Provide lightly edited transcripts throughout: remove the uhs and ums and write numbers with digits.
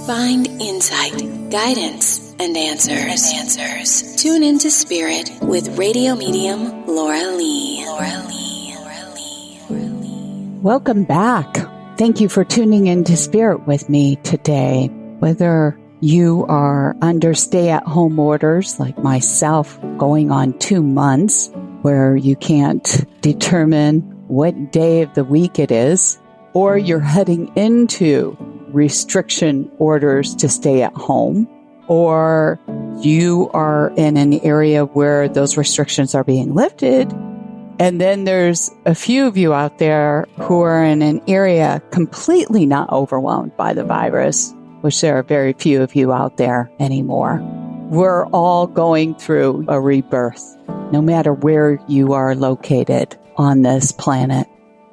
Find insight, guidance, and answers. Tune into Spirit with radio medium Laura Lee. Welcome back. Thank you for tuning into Spirit with me today. Whether you are under stay-at-home orders like myself, going on 2 months, where you can't determine what day of the week it is, or you're heading into restriction orders to stay at home, or you are in an area where those restrictions are being lifted. And then there's a few of you out there who are in an area completely not overwhelmed by the virus, which there are very few of you out there anymore. We're all going through a rebirth, no matter where you are located on this planet.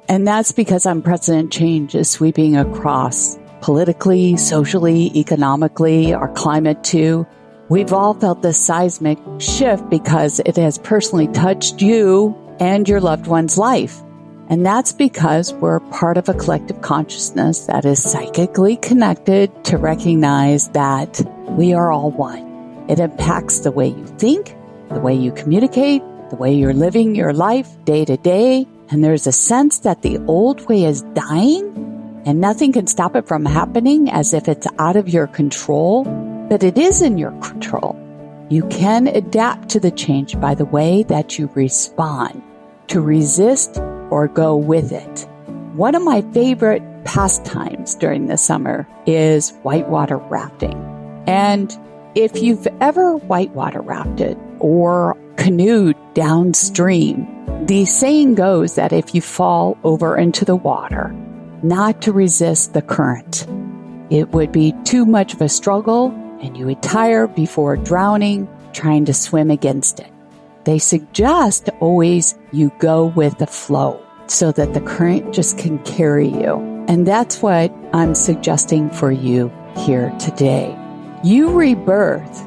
And that's because unprecedented change is sweeping across politically, socially, economically, our climate too. We've all felt this seismic shift because it has personally touched you and your loved one's life. And that's because we're part of a collective consciousness that is psychically connected to recognize that we are all one. It impacts the way you think, the way you communicate, the way you're living your life day to day. And there's a sense that the old way is dying and nothing can stop it from happening, as if it's out of your control, but it is in your control. You can adapt to the change by the way that you respond, to resist or go with it. One of my favorite pastimes during the summer is whitewater rafting. And if you've ever whitewater rafted or canoed downstream, the saying goes that if you fall over into the water, not to resist the current. It would be too much of a struggle and you would tire before drowning trying to swim against it. They suggest always you go with the flow so that the current just can carry you. And that's what I'm suggesting for you here today. You rebirth,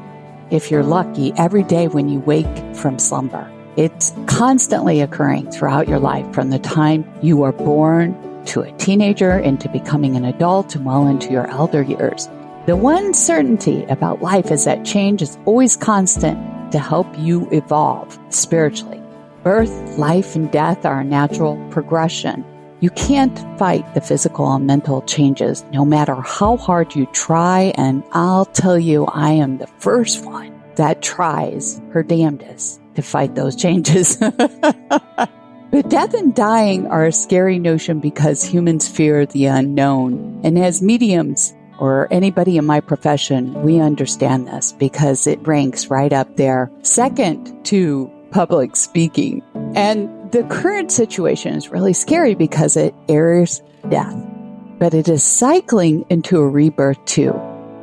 if you're lucky, every day when you wake from slumber. It's constantly occurring throughout your life, from the time you are born to a teenager, into becoming an adult, and well into your elder years. The one certainty about life is that change is always constant to help you evolve spiritually. Birth, life, and death are a natural progression. You can't fight the physical and mental changes no matter how hard you try, and I'll tell you, I am the first one that tries her damnedest to fight those changes. But death and dying are a scary notion because humans fear the unknown. And as mediums, or anybody in my profession, we understand this because it ranks right up there, second to public speaking. And the current situation is really scary because it airs death. But it is cycling into a rebirth too.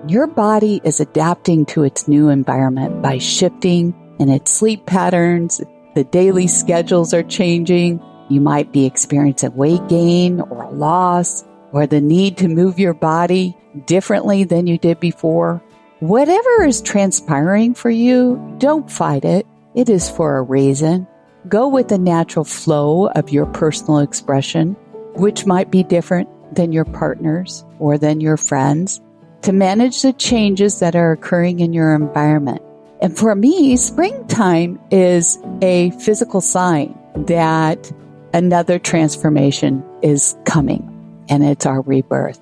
Your body is adapting to its new environment by shifting in its sleep patterns. The daily schedules are changing. You might be experiencing weight gain or loss, or the need to move your body differently than you did before. Whatever is transpiring for you, don't fight it. It is for a reason. Go with the natural flow of your personal expression, which might be different than your partner's or than your friends, to manage the changes that are occurring in your environment. And for me, springtime is a physical sign that another transformation is coming, and it's our rebirth.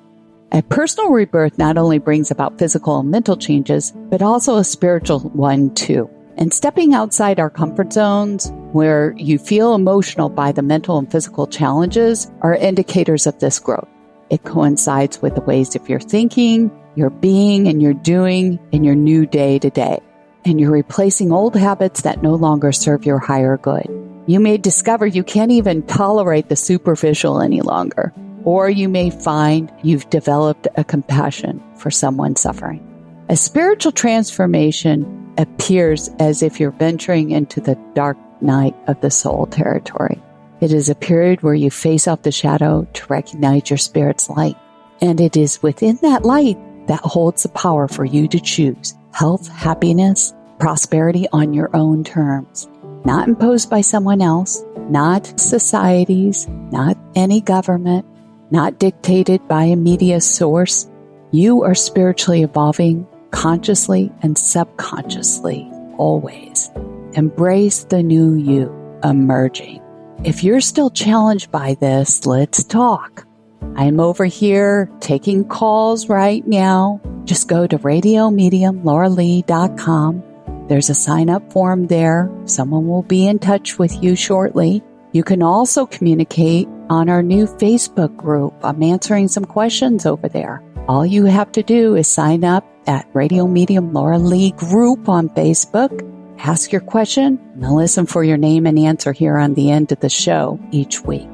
A personal rebirth not only brings about physical and mental changes, but also a spiritual one too. And stepping outside our comfort zones, where you feel emotional by the mental and physical challenges, are indicators of this growth. It coincides with the ways of your thinking, your being, and your doing in your new day to day. And you're replacing old habits that no longer serve your higher good. You may discover you can't even tolerate the superficial any longer. Or you may find you've developed a compassion for someone suffering. A spiritual transformation appears as if you're venturing into the dark night of the soul territory. It is a period where you face off the shadow to recognize your spirit's light. And it is within that light that holds the power for you to choose health, happiness, prosperity on your own terms, not imposed by someone else, not societies, not any government, not dictated by a media source. You are spiritually evolving consciously and subconsciously, always. Embrace the new you emerging. If you're still challenged by this, let's talk. I'm over here taking calls right now. Just go to radiomediumlauralee.com. There's a sign-up form there. Someone will be in touch with you shortly. You can also communicate on our new Facebook group. I'm answering some questions over there. All you have to do is sign up at Radio Medium Laura Lee group on Facebook. Ask your question, and I'll listen for your name and answer here on the end of the show each week.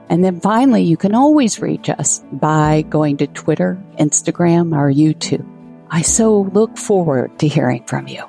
And then finally, you can always reach us by going to Twitter, Instagram, or YouTube. I so look forward to hearing from you.